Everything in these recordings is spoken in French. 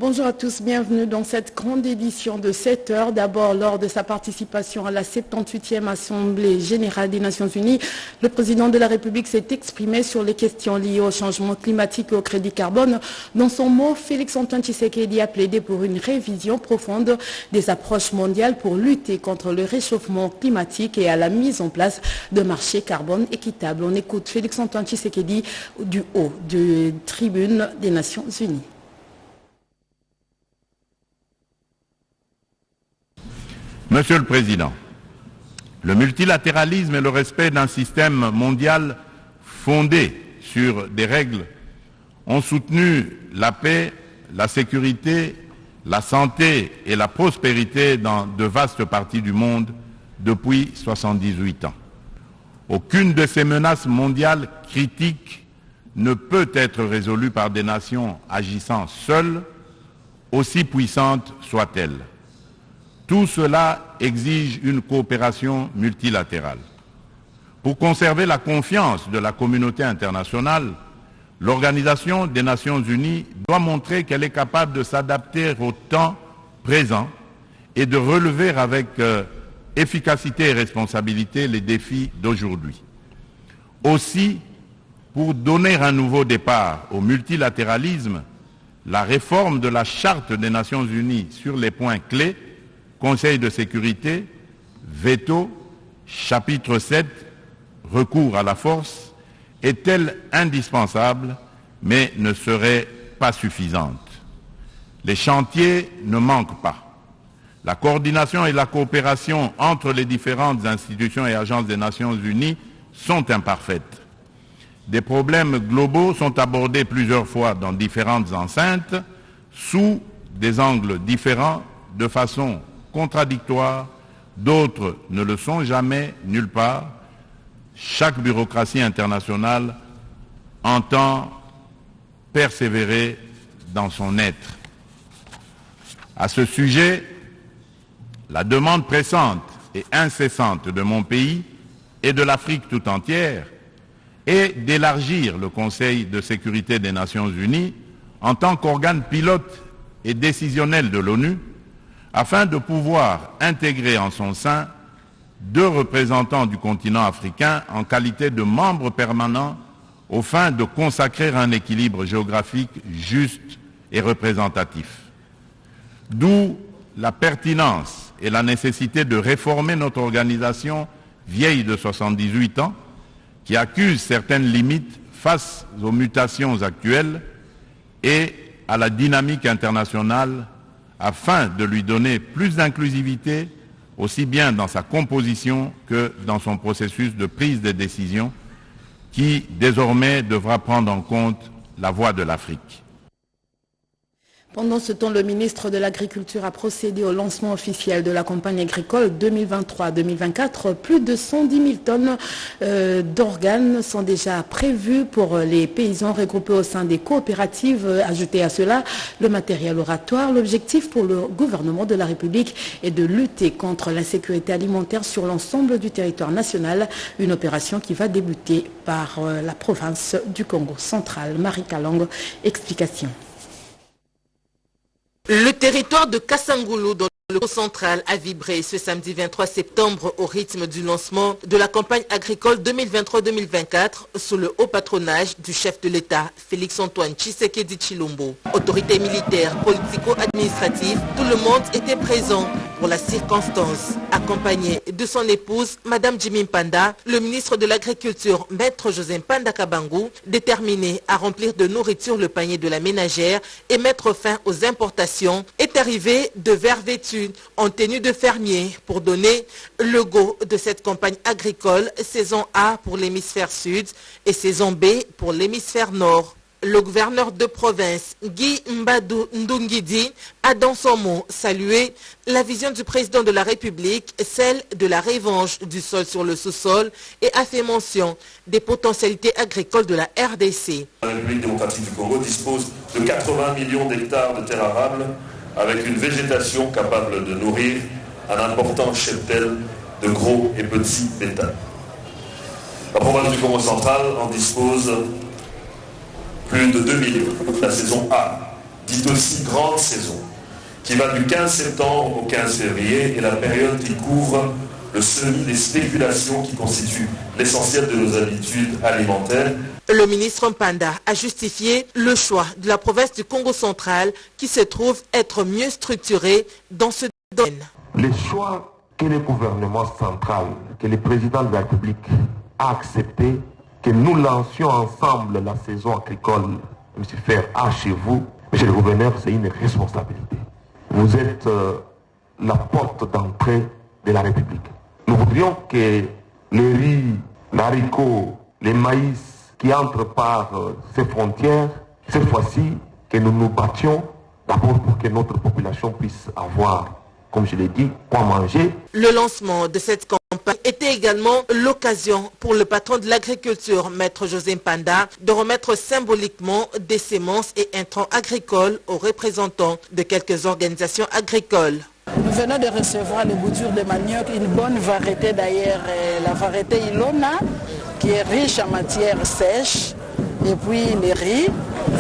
Bonjour à tous, bienvenue dans cette grande édition de 7 heures. D'abord, lors de sa participation à la 78e Assemblée Générale des Nations Unies, le président de la République s'est exprimé sur les questions liées au changement climatique et au crédit carbone. Dans son mot, Félix-Antoine Tshisekedi a plaidé pour une révision profonde des approches mondiales pour lutter contre le réchauffement climatique et à la mise en place de marchés carbone équitables. On écoute Félix-Antoine Tshisekedi du haut de tribune des Nations Unies. Monsieur le Président, le multilatéralisme et le respect d'un système mondial fondé sur des règles ont soutenu la paix, la sécurité, la santé et la prospérité dans de vastes parties du monde depuis 78 ans. Aucune de ces menaces mondiales critiques ne peut être résolue par des nations agissant seules, aussi puissantes soient-elles. Tout cela exige une coopération multilatérale. Pour conserver la confiance de la communauté internationale, l'Organisation des Nations Unies doit montrer qu'elle est capable de s'adapter au temps présent et de relever avec efficacité et responsabilité les défis d'aujourd'hui. Aussi, pour donner un nouveau départ au multilatéralisme, la réforme de la Charte des Nations Unies sur les points clés, Conseil de sécurité, veto, chapitre 7, recours à la force, est-elle indispensable, mais ne serait pas suffisante. Les chantiers ne manquent pas. La coordination et la coopération entre les différentes institutions et agences des Nations Unies sont imparfaites. Des problèmes globaux sont abordés plusieurs fois dans différentes enceintes, sous des angles différents, de façon contradictoires, d'autres ne le sont jamais, nulle part. Chaque bureaucratie internationale entend persévérer dans son être. À ce sujet, la demande pressante et incessante de mon pays et de l'Afrique tout entière est d'élargir le Conseil de sécurité des Nations Unies en tant qu'organe pilote et décisionnel de l'ONU, afin de pouvoir intégrer en son sein 2 représentants du continent africain en qualité de membres permanents aux fins de consacrer un équilibre géographique juste et représentatif. D'où la pertinence et la nécessité de réformer notre organisation vieille de 78 ans, qui accuse certaines limites face aux mutations actuelles et à la dynamique internationale, afin de lui donner plus d'inclusivité, aussi bien dans sa composition que dans son processus de prise de décision, qui désormais devra prendre en compte la voix de l'Afrique. Pendant ce temps, le ministre de l'Agriculture a procédé au lancement officiel de la campagne agricole 2023-2024. Plus de 110 000 tonnes d'organes sont déjà prévues pour les paysans regroupés au sein des coopératives. Ajouté à cela, le matériel oratoire. L'objectif pour le gouvernement de la République est de lutter contre l'insécurité alimentaire sur l'ensemble du territoire national. Une opération qui va débuter par la province du Congo central. Marie Kalong, explication. Le territoire de Kassangoulou dans le Congo central a vibré ce samedi 23 septembre au rythme du lancement de la campagne agricole 2023-2024 sous le haut patronage du chef de l'État, Félix-Antoine Tshisekedi Tshilombo. Autorités militaires, politico-administratives, tout le monde était présent pour la circonstance. Accompagné de son épouse, Madame Jimmy Mpanda, le ministre de l'Agriculture, Maître José Mpanda Kabangou, déterminé à remplir de nourriture le panier de la ménagère et mettre fin aux importations, est arrivé de verre vêtu en tenue de fermier pour donner le go de cette campagne agricole saison A pour l'hémisphère sud et saison B pour l'hémisphère nord. Le gouverneur de province, Guy Mbadou Ndungidi, a dans son mot salué la vision du président de la République, celle de la revanche du sol sur le sous-sol, et a fait mention des potentialités agricoles de la RDC. La République démocratique du Congo dispose de 80 millions d'hectares de terres arables avec une végétation capable de nourrir un important cheptel de gros et petits bétails. La province du Congo central en dispose plus de 2 millions. La saison A, dite aussi grande saison, qui va du 15 septembre au 15 février et la période qui couvre le semis des spéculations qui constituent l'essentiel de nos habitudes alimentaires. Le ministre Mpanda a justifié le choix de la province du Congo central qui se trouve être mieux structurée dans ce domaine. Les choix que le gouvernement central, que le président de la République a accepté, que nous lancions ensemble la saison agricole, M. Fer, chez vous, M. le gouverneur, c'est une responsabilité. Vous êtes la porte d'entrée de la République. Nous voudrions que le riz, l'haricot, les maïs qui entrent par ces frontières, cette fois-ci, que nous nous battions d'abord pour que notre population puisse avoir, comme je l'ai dit, quoi manger. Le lancement de cette campagne était également l'occasion pour le patron de l'agriculture, Maître José Mpanda, de remettre symboliquement des semences et intrants agricoles aux représentants de quelques organisations agricoles. Nous venons de recevoir les boutures de manioc, une bonne variété d'ailleurs, la variété Ilona, qui est riche en matière sèche, et puis les riz.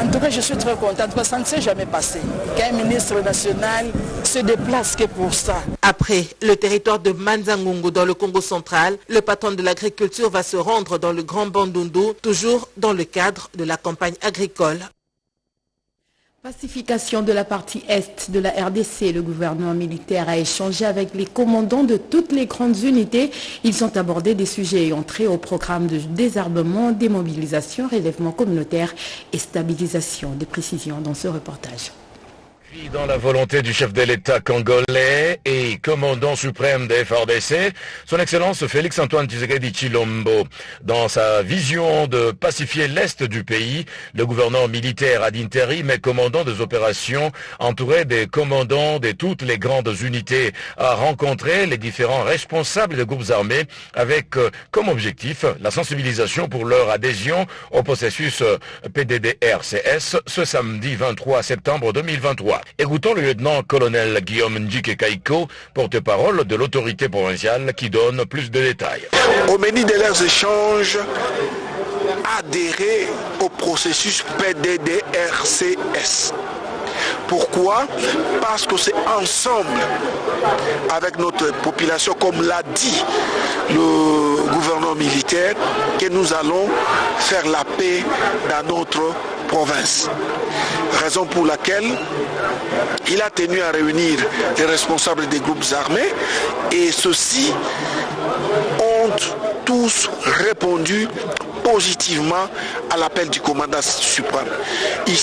En tout cas, je suis très contente parce que ça ne s'est jamais passé qu'un ministre national se déplace que pour ça. Après le territoire de Manzangungu dans le Congo central, le patron de l'agriculture va se rendre dans le Grand Bandundu, toujours dans le cadre de la campagne agricole. Pacification de la partie est de la RDC. Le gouvernement militaire a échangé avec les commandants de toutes les grandes unités. Ils ont abordé des sujets ayant trait au programme de désarmement, démobilisation, relèvement communautaire et stabilisation. Des précisions dans ce reportage. Dans la volonté du chef de l'État congolais et commandant suprême des FARDC, son Excellence Félix-Antoine Tshisekedi Tshilombo. Dans sa vision de pacifier l'Est du pays, le gouverneur militaire ad interim et commandant des opérations, entouré des commandants de toutes les grandes unités, a rencontré les différents responsables des groupes armés avec comme objectif la sensibilisation pour leur adhésion au processus PDDRCS ce samedi 23 septembre 2023. Écoutons le lieutenant-colonel Guillaume Ndjike Kaiko, porte-parole de l'autorité provinciale, qui donne plus de détails. Au menu de leurs échanges, adhérer au processus PDDRCS. Pourquoi? Parce que c'est ensemble, avec notre population, comme l'a dit le gouverneur militaire, que nous allons faire la paix dans notre province. Raison pour laquelle il a tenu à réunir les responsables des groupes armés et ceux-ci ont tous répondu positivement à l'appel du commandant suprême. Ils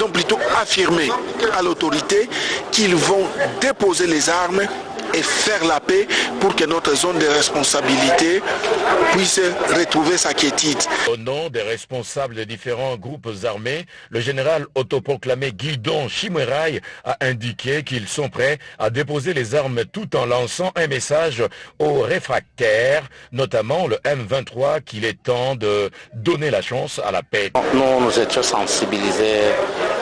ont plutôt affirmé à l'autorité qu'ils vont déposer les armes et faire la paix pour que notre zone de responsabilité puisse retrouver sa quiétude. Au nom des responsables des différents groupes armés, le général autoproclamé Guidon Chimwerai a indiqué qu'ils sont prêts à déposer les armes tout en lançant un message aux réfractaires, notamment le M23, qu'il est temps de donner la chance à la paix. Nous étions sensibilisés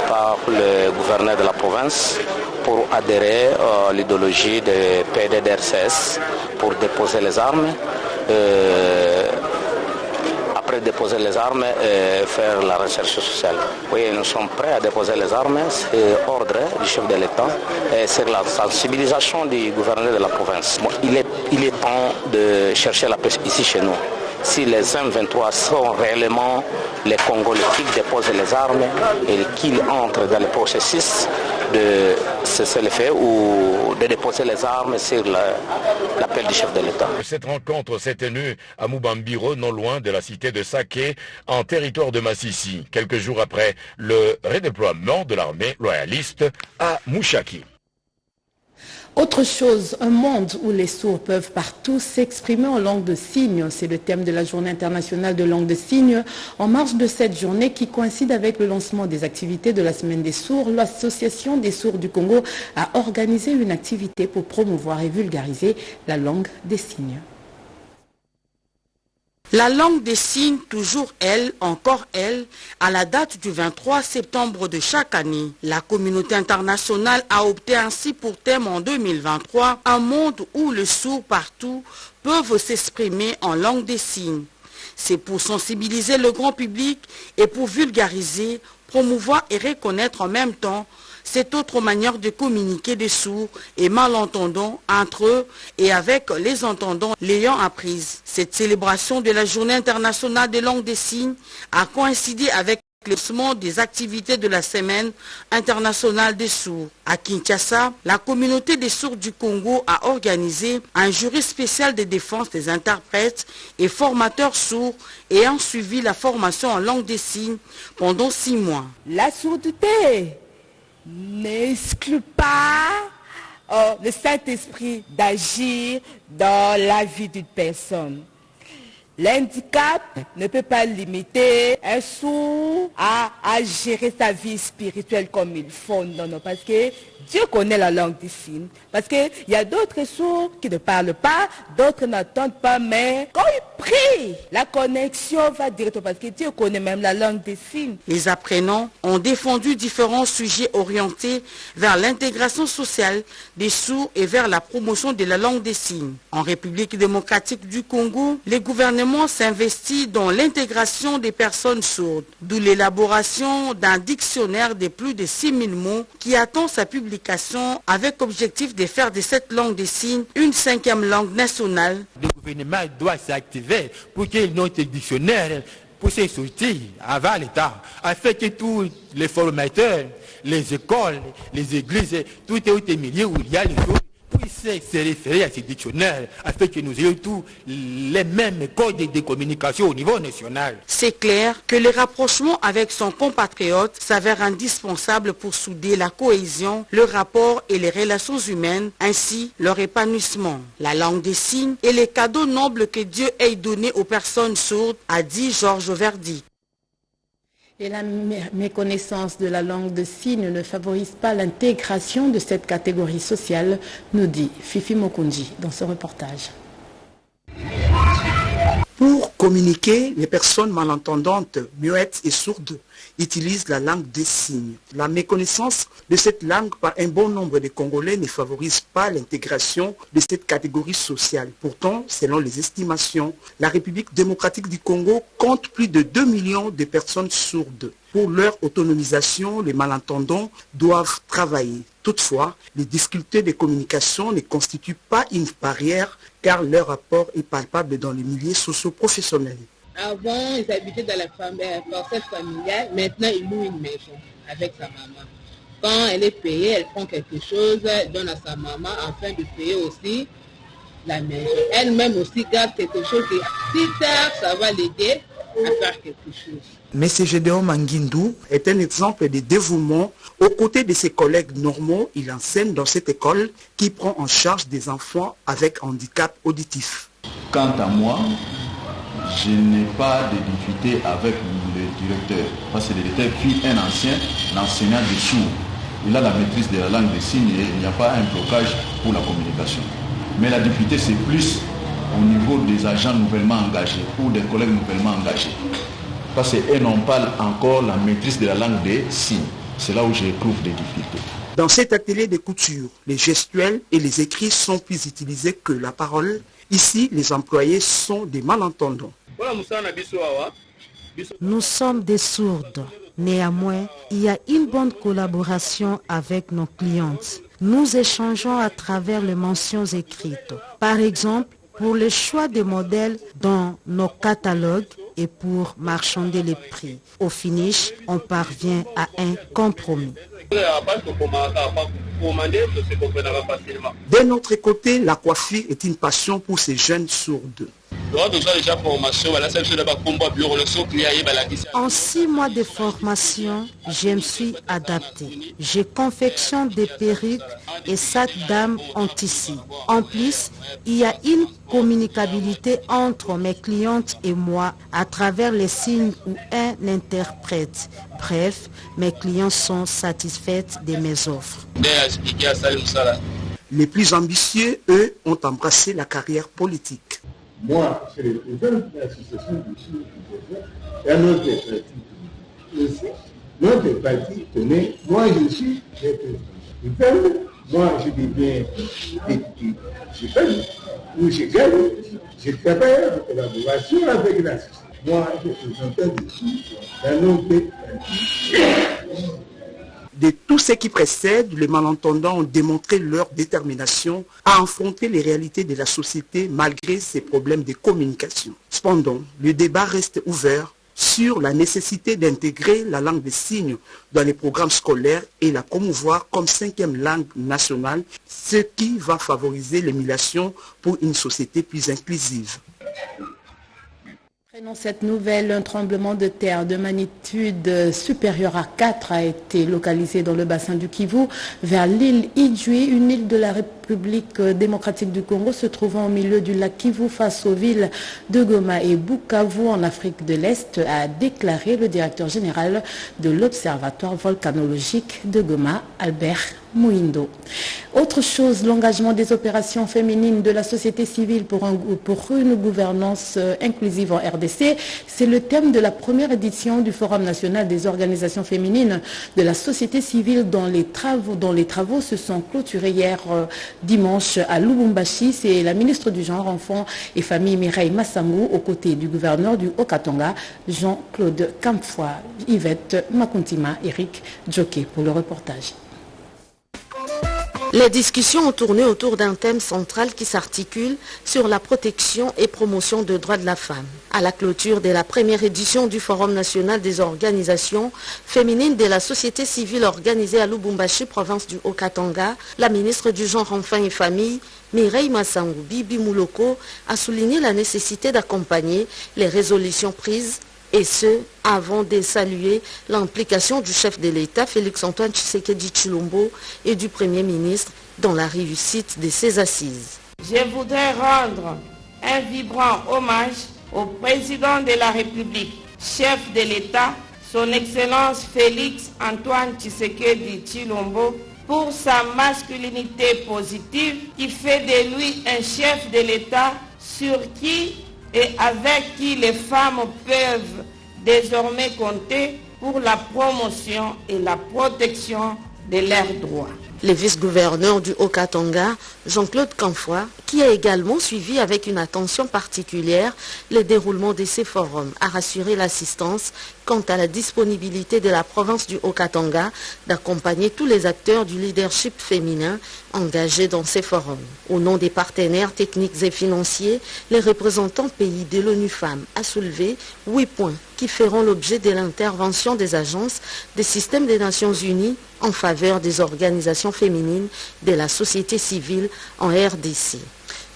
par le gouverneur de la province pour adhérer à l'idéologie de PDDRCS, pour déposer les armes, après déposer les armes et faire la recherche sociale. Oui, nous sommes prêts à déposer les armes, c'est ordre du chef de l'État et c'est la sensibilisation du gouverneur de la province. Bon, il est temps de chercher la paix ici chez nous. Si les M23 sont réellement les Congolais qui déposent les armes et qu'ils entrent dans le processus de cesser le feu ou de déposer les armes sur l'appel du chef de l'État. Cette rencontre s'est tenue à Mubambiro, non loin de la cité de Saké, en territoire de Massissi, quelques jours après le redéploiement de l'armée royaliste à Mouchaki. Autre chose, un monde où les sourds peuvent partout s'exprimer en langue de signes. C'est le thème de la Journée internationale de langue de signes. En marge de cette journée qui coïncide avec le lancement des activités de la Semaine des sourds, l'Association des sourds du Congo a organisé une activité pour promouvoir et vulgariser la langue des signes. La langue des signes, toujours elle, encore elle, à la date du 23 septembre de chaque année. La communauté internationale a opté ainsi pour thème en 2023, un monde où les sourds partout peuvent s'exprimer en langue des signes. C'est pour sensibiliser le grand public et pour vulgariser promouvoir et reconnaître en même temps cette autre manière de communiquer des sourds et malentendants entre eux et avec les entendants l'ayant apprise. Cette célébration de la Journée internationale des langues des signes a coïncidé avec le lancement des activités de la Semaine internationale des sourds. À Kinshasa, la communauté des sourds du Congo a organisé un jury spécial de défense des interprètes et formateurs sourds ayant suivi la formation en langue des signes pendant 6 mois. La sourdité n'exclut pas le Saint-Esprit d'agir dans la vie d'une personne. L'handicap ne peut pas limiter un sourd à gérer sa vie spirituelle comme il faut. Non, parce que Dieu connaît la langue des signes. Parce qu'il y a d'autres sourds qui ne parlent pas, d'autres n'entendent pas, mais quand ils prient, la connexion va directement parce que Dieu connaît même la langue des signes. Les apprenants ont défendu différents sujets orientés vers l'intégration sociale des sourds et vers la promotion de la langue des signes. En République démocratique du Congo, les gouvernements s'investit dans l'intégration des personnes sourdes, d'où l'élaboration d'un dictionnaire de plus de 6000 mots qui attend sa publication avec objectif de faire de cette langue des signes une 5e langue nationale. Le gouvernement doit s'activer pour qu'il y ait notre dictionnaire pour se sortir avant l'État, afin que tous les formateurs, les écoles, les églises, tout est milieu où il y a les autres, puissent se référer à ces dictionnaires afin que nous ayons tous les mêmes codes de communication au niveau national. C'est clair que le rapprochement avec son compatriote s'avère indispensable pour souder la cohésion, le rapport et les relations humaines, ainsi leur épanouissement. La langue des signes est le cadeau noble que Dieu ait donné aux personnes sourdes, a dit Georges Verdi. Et la méconnaissance de la langue de signes ne favorise pas l'intégration de cette catégorie sociale, nous dit Fifi Mokunji dans ce reportage. Pour communiquer, les personnes malentendantes, muettes et sourdes utilisent la langue des signes. La méconnaissance de cette langue par un bon nombre de Congolais ne favorise pas l'intégration de cette catégorie sociale. Pourtant, selon les estimations, la République démocratique du Congo compte plus de 2 millions de personnes sourdes. Pour leur autonomisation, les malentendants doivent travailler. Toutefois, les difficultés de communication ne constituent pas une barrière car leur apport est palpable dans les milieux socio-professionnels. Avant, ils habitaient dans la parcelle familiale. Maintenant, ils louent une maison avec sa maman. Quand elle est payée, elle prend quelque chose, elle donne à sa maman afin de payer aussi la maison. Elle-même aussi garde quelque chose et si tard, ça va l'aider à faire quelque chose. M. Gédéon Manguindou est un exemple de dévouement. Aux côtés de ses collègues normaux, il enseigne dans cette école qui prend en charge des enfants avec handicap auditif. Quant à moi, je n'ai pas de difficulté avec le directeur, parce que le directeur fut un ancien enseignant des sourds. Il a la maîtrise de la langue des signes et il n'y a pas un blocage pour la communication. Mais la difficulté, c'est plus au niveau des agents nouvellement engagés ou des collègues nouvellement engagés. Parce qu'eux n'ont pas encore la maîtrise de la langue des signes. C'est là où je trouve des difficultés. Dans cet atelier de couture, les gestuels et les écrits sont plus utilisés que la parole. Ici, les employés sont des malentendants. Nous sommes des sourdes. Néanmoins, il y a une bonne collaboration avec nos clientes. Nous échangeons à travers les mentions écrites. Par exemple, pour le choix des modèles dans nos catalogues et pour marchander les prix. Au finish, on parvient à un compromis. D'un autre côté, la coiffure est une passion pour ces jeunes sourdes. En 6 mois de formation, je me suis adapté. Je confectionne des perruques et sacs d'âme en tissu. En plus, il y a une communicabilité entre mes clientes et moi à travers les signes ou un interprète. Bref, mes clients sont satisfaits de mes offres. Les plus ambitieux, eux, ont embrassé la carrière politique. Moi, je représente l'association du Sud et un autre parti aussi. Notre parti connaît, moi je suis représentant. Moi je deviens député, je gagne, ou je gagne, je travaille en collaboration avec l'association. Moi, je présentais dessus d'un autre pays. De tous ceux qui précèdent, les malentendants ont démontré leur détermination à affronter les réalités de la société malgré ces problèmes de communication. Cependant, le débat reste ouvert sur la nécessité d'intégrer la langue des signes dans les programmes scolaires et la promouvoir comme 5e langue nationale, ce qui va favoriser l'émulation pour une société plus inclusive. Dans cette nouvelle, un tremblement de terre de magnitude supérieure à 4 a été localisé dans le bassin du Kivu vers l'île Idjwi, une île de la République démocratique du Congo se trouvant au milieu du lac Kivu face aux villes de Goma et Bukavu en Afrique de l'Est, a déclaré le directeur général de l'Observatoire volcanologique de Goma, Albert Mouindo. Autre chose, l'engagement des opérations féminines de la société civile pour une gouvernance inclusive en RDC, c'est le thème de la première édition du Forum national des organisations féminines de la société civile dont les travaux se sont clôturés hier dimanche à Lubumbashi. C'est la ministre du Genre, Enfants et Famille Mireille Massango aux côtés du gouverneur du Haut-Katanga, Jean-Claude Kamfwa, Yvette Makuntima, Eric Djoké pour le reportage. Les discussions ont tourné autour d'un thème central qui s'articule sur la protection et promotion des droits de la femme. À la clôture de la première édition du Forum national des organisations féminines de la société civile organisée à Lubumbashi, province du Haut-Katanga, la ministre du Genre, Enfants et Famille, Mireille Massango Bibi Mouloko, a souligné la nécessité d'accompagner les résolutions prises, et ce, avant de saluer l'implication du chef de l'État, Félix-Antoine Tshisekedi Tshilombo, et du Premier ministre dans la réussite de ces assises. Je voudrais rendre un vibrant hommage au président de la République, chef de l'État, son Excellence Félix-Antoine Tshisekedi Tshilombo, pour sa masculinité positive qui fait de lui un chef de l'État sur qui et avec qui les femmes peuvent désormais compter pour la promotion et la protection de leurs droits. Le vice-gouverneur du Haut-Katanga, Jean-Claude Kamfwa, qui a également suivi avec une attention particulière le déroulement de ces forums, a rassuré l'assistance quant à la disponibilité de la province du Haut-Katanga d'accompagner tous les acteurs du leadership féminin engagés dans ces forums. Au nom des partenaires techniques et financiers, les représentants pays de l'ONU Femmes a soulevé 8 points qui feront l'objet de l'intervention des agences des systèmes des Nations Unies en faveur des organisations féminines de la société civile en RDC.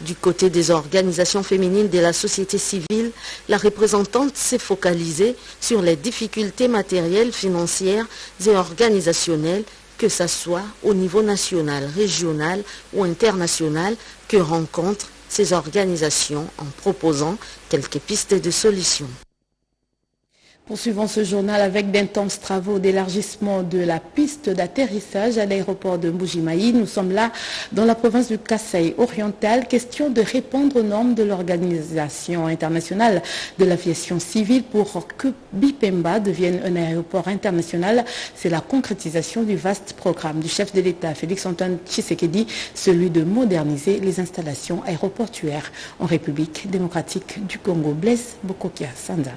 Du côté des organisations féminines de la société civile, la représentante s'est focalisée sur les difficultés matérielles, financières et organisationnelles, que ce soit au niveau national, régional ou international, que rencontrent ces organisations en proposant quelques pistes de solutions. Poursuivons ce journal avec d'intenses travaux d'élargissement de la piste d'atterrissage à l'aéroport de Mbuji-Mayi. Nous sommes là dans la province du Kasaï oriental. Question de répondre aux normes de l'Organisation internationale de l'aviation civile pour que Bipemba devienne un aéroport international. C'est la concrétisation du vaste programme du chef de l'État, Félix-Antoine Tshisekedi, celui de moderniser les installations aéroportuaires en République démocratique du Congo. Blaise Bokokia Sanda.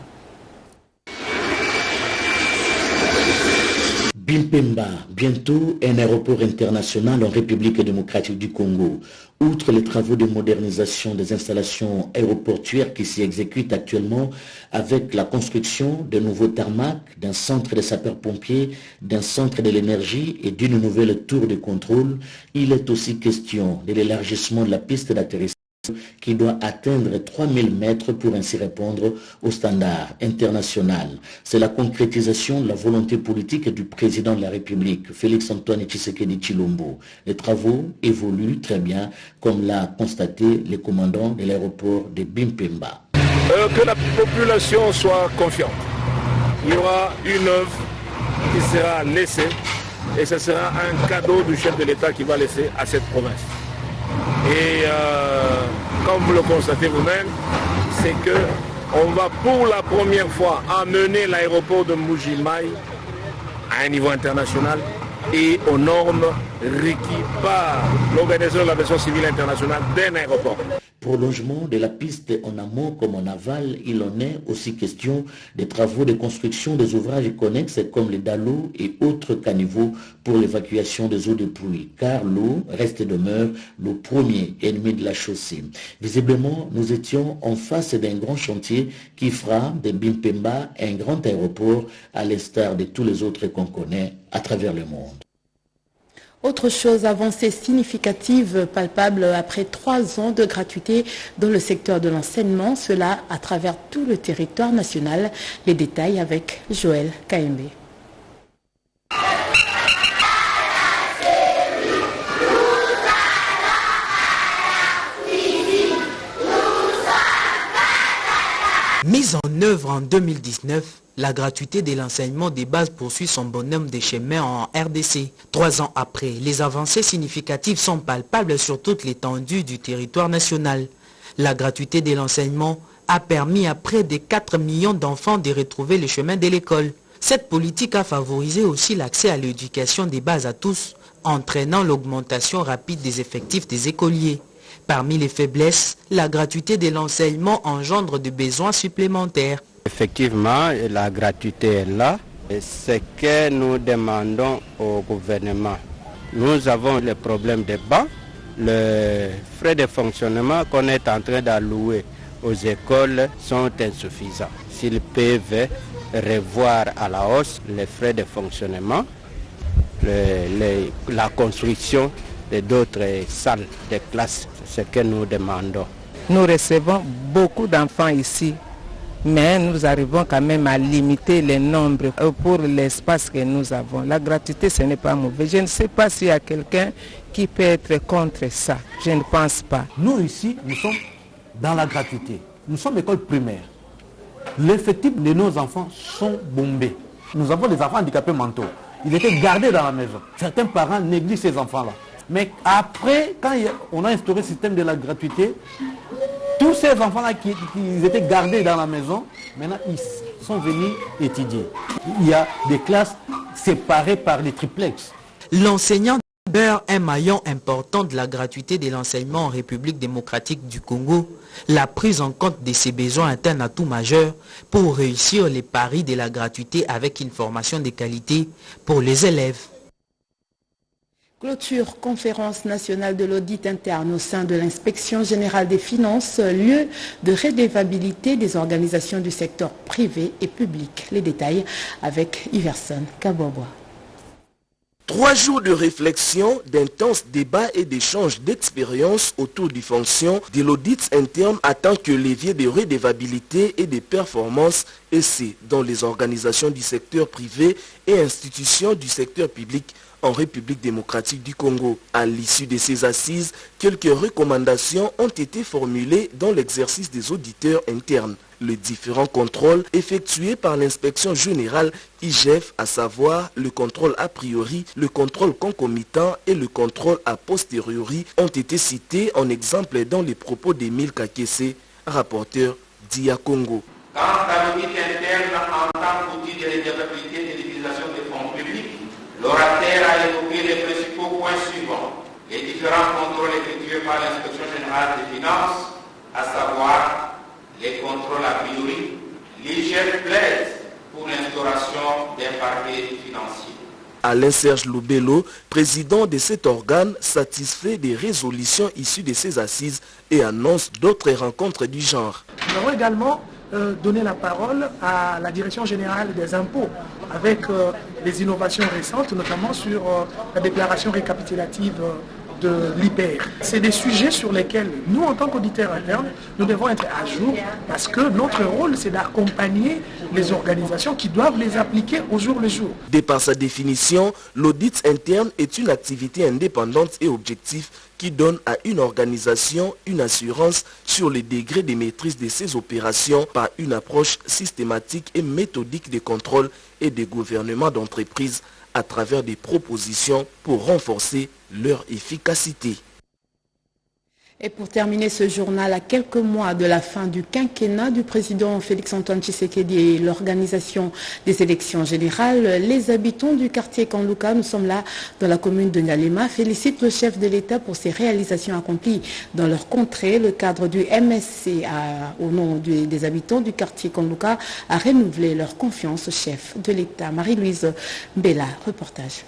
Bimpemba, bientôt un aéroport international en République démocratique du Congo. Outre les travaux de modernisation des installations aéroportuaires qui s'y exécutent actuellement avec la construction de nouveaux tarmacs, d'un centre de sapeurs-pompiers, d'un centre de l'énergie et d'une nouvelle tour de contrôle, il est aussi question de l'élargissement de la piste d'atterrissage qui doit atteindre 3000 mètres pour ainsi répondre aux standards internationaux. C'est la concrétisation de la volonté politique du président de la République, Félix-Antoine Tshisekedi Tshilombo. Les travaux évoluent très bien, comme l'a constaté le commandant de l'aéroport de Bimpemba. Que la population soit confiante. Il y aura une œuvre qui sera laissée et ce sera un cadeau du chef de l'État qui va laisser à cette province. Et comme vous le constatez vous-même, c'est qu'on va pour la première fois amener l'aéroport de Mbuji-Mayi à un niveau international et aux normes requises par l'Organisation de l'aviation civile internationale d'un aéroport. prolongement de la piste en amont comme en aval, il en est aussi question des travaux de construction des ouvrages connexes comme les dallots et autres caniveaux pour l'évacuation des eaux de pluie, car l'eau reste et demeure le premier ennemi de la chaussée. Visiblement, nous étions en face d'un grand chantier qui fera de Bimpemba un grand aéroport à l'instar de tous les autres qu'on connaît à travers le monde. Autre chose, avancée significative, palpable après 3 ans de gratuité dans le secteur de l'enseignement, cela à travers tout le territoire national. Les détails avec Joël Kaembe. Mise en œuvre en 2019, la gratuité de l'enseignement des bases poursuit son bonhomme de chemin en RDC. 3 ans après, les avancées significatives sont palpables sur toute l'étendue du territoire national. La gratuité de l'enseignement a permis à près de 4 millions d'enfants de retrouver le chemin de l'école. Cette politique a favorisé aussi l'accès à l'éducation des bases à tous, entraînant l'augmentation rapide des effectifs des écoliers. Parmi les faiblesses, la gratuité de l'enseignement engendre des besoins supplémentaires. Effectivement, la gratuité est là. Ce que nous demandons au gouvernement, nous avons le problème des bancs, les frais de fonctionnement qu'on est en train d'allouer aux écoles sont insuffisants. S'ils peuvent revoir à la hausse les frais de fonctionnement, la construction d'autres salles de classe, c'est ce que nous demandons. Nous recevons beaucoup d'enfants ici, mais nous arrivons quand même à limiter le nombre pour l'espace que nous avons. La gratuité, ce n'est pas mauvais. Je ne sais pas s'il y a quelqu'un qui peut être contre ça. Je ne pense pas. Nous ici, nous sommes dans la gratuité. Nous sommes école primaire. L'effectif de nos enfants sont bombés. Nous avons des enfants handicapés mentaux. Ils étaient gardés dans la maison. Certains parents négligent ces enfants-là. Mais après, quand on a instauré le système de la gratuité, tous ces enfants-là qui étaient gardés dans la maison, maintenant ils sont venus étudier. Il y a des classes séparées par des triplex. L'enseignant demeure un maillon important de la gratuité de l'enseignement en République démocratique du Congo. La prise en compte de ces besoins est un atout majeur pour réussir les paris de la gratuité avec une formation de qualité pour les élèves. Clôture, conférence nationale de l'audit interne au sein de l'inspection générale des finances, lieu de redevabilité des organisations du secteur privé et public. Les détails avec Iverson Kabobwa. 3 jours de réflexion, d'intenses débats et d'échanges d'expériences autour du fonction de l'audit interne en tant que levier de redevabilité et de performance, et c'est dans les organisations du secteur privé et institutions du secteur public en République démocratique du Congo. À l'issue de ces assises, quelques recommandations ont été formulées dans l'exercice des auditeurs internes. Les différents contrôles effectués par l'inspection générale IGF, à savoir le contrôle a priori, le contrôle concomitant et le contrôle a posteriori, ont été cités en exemple dans les propos d'Émile Kakese, rapporteur d'IA Congo. Quant à l'audit interne en tant qu'outil de redevabilité de l'utilisation des fonds publics, l'orateur a évoqué les principaux points suivants. Les différents contrôles effectués par l'inspection générale des finances, à savoir les contrôles a priori, l'IGF plaide pour l'instauration d'un parquet financier. Alain Serge Loubello, président de cet organe, satisfait des résolutions issues de ces assises et annonce d'autres rencontres du genre. Nous avons également donné la parole à la direction générale des impôts avec les innovations récentes, notamment sur la déclaration récapitulative de l'IPR. C'est des sujets sur lesquels nous, en tant qu'auditeurs internes, nous devons être à jour parce que notre rôle, c'est d'accompagner les organisations qui doivent les appliquer au jour le jour. De par sa définition, l'audit interne est une activité indépendante et objective qui donne à une organisation une assurance sur le degré de maîtrise de ses opérations par une approche systématique et méthodique de contrôle et de gouvernement d'entreprise à travers des propositions pour renforcer leur efficacité. Et pour terminer ce journal, à quelques mois de la fin du quinquennat du président Félix-Antoine Tshisekedi et l'organisation des élections générales, les habitants du quartier Kanluka, nous sommes là dans la commune de Nyalema, félicitent le chef de l'État pour ses réalisations accomplies dans leur contrée. Le cadre du MSC, au nom des habitants du quartier Kanluka, a renouvelé leur confiance au chef de l'État. Marie-Louise Bella, reportage.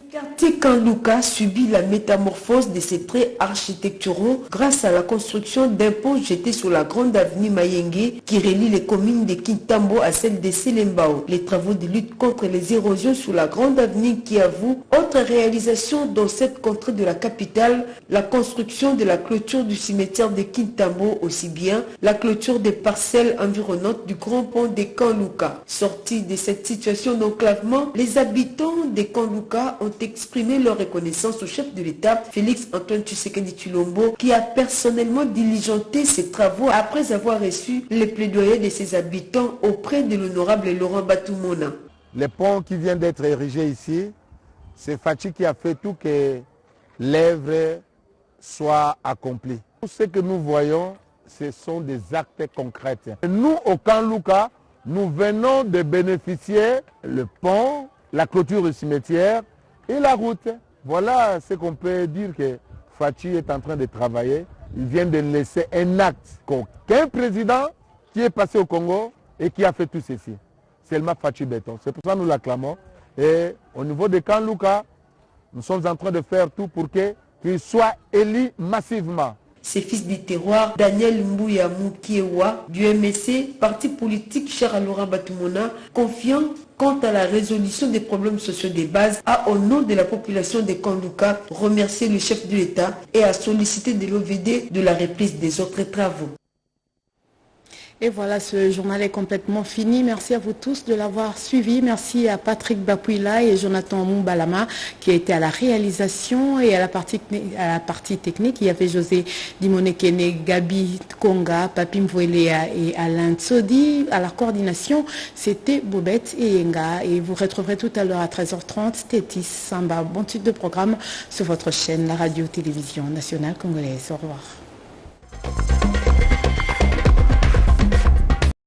Le quartier Kanluka subit la métamorphose de ses traits architecturaux grâce à la construction d'un pont jeté sur la grande avenue Mayenge qui relie les communes de Kintambo à celle de Selembao. Les travaux de lutte contre les érosions sur la grande avenue Kiavu. Autre réalisation dans cette contrée de la capitale, la construction de la clôture du cimetière de Kintambo, aussi bien la clôture des parcelles environnantes du grand pont de Kanluka. Sortis de cette situation d'enclavement, les habitants de Kanluka ont exprimer leur reconnaissance au chef de l'État, Félix-Antoine Tshisekedi Tshilombo, qui a personnellement diligenté ses travaux après avoir reçu les plaidoyers de ses habitants auprès de l'honorable Laurent Batumona. Le pont qui vient d'être érigé ici, c'est Fachi qui a fait tout que l'œuvre soit accomplie. Tout ce que nous voyons, ce sont des actes concrets. Nous, au Kanluka, nous venons de bénéficier le pont, la clôture du cimetière, et la route. Voilà ce qu'on peut dire que Fachi est en train de travailler. Il vient de laisser un acte qu'aucun président qui est passé au Congo et qui a fait tout ceci. Seulement Fachi Béton. C'est pour ça que nous l'acclamons. Et au niveau de Kanluka, nous sommes en train de faire tout pour qu'il soit élu massivement. Ses fils du terroir, Daniel Mbouya Mukiewa, du MSC, parti politique cher à Laurent Batumona, confiant quant à la résolution des problèmes sociaux de base, a au nom de la population de Kanluka remercié le chef de l'État et a sollicité de l'OVD de la reprise des autres travaux. Et voilà, ce journal est complètement fini. Merci à vous tous de l'avoir suivi. Merci à Patrick Bapuila et Jonathan Mumbalama qui a été à la réalisation et à la partie technique. Il y avait José Dimonekene, Gabi Konga, Papi Mvouelea et Alain Tsodi. À la coordination, c'était Bobette et Yenga. Et vous retrouverez tout à l'heure à 13h30 Tétis Samba. Bon titre de programme sur votre chaîne, la radio-télévision nationale congolaise. Au revoir.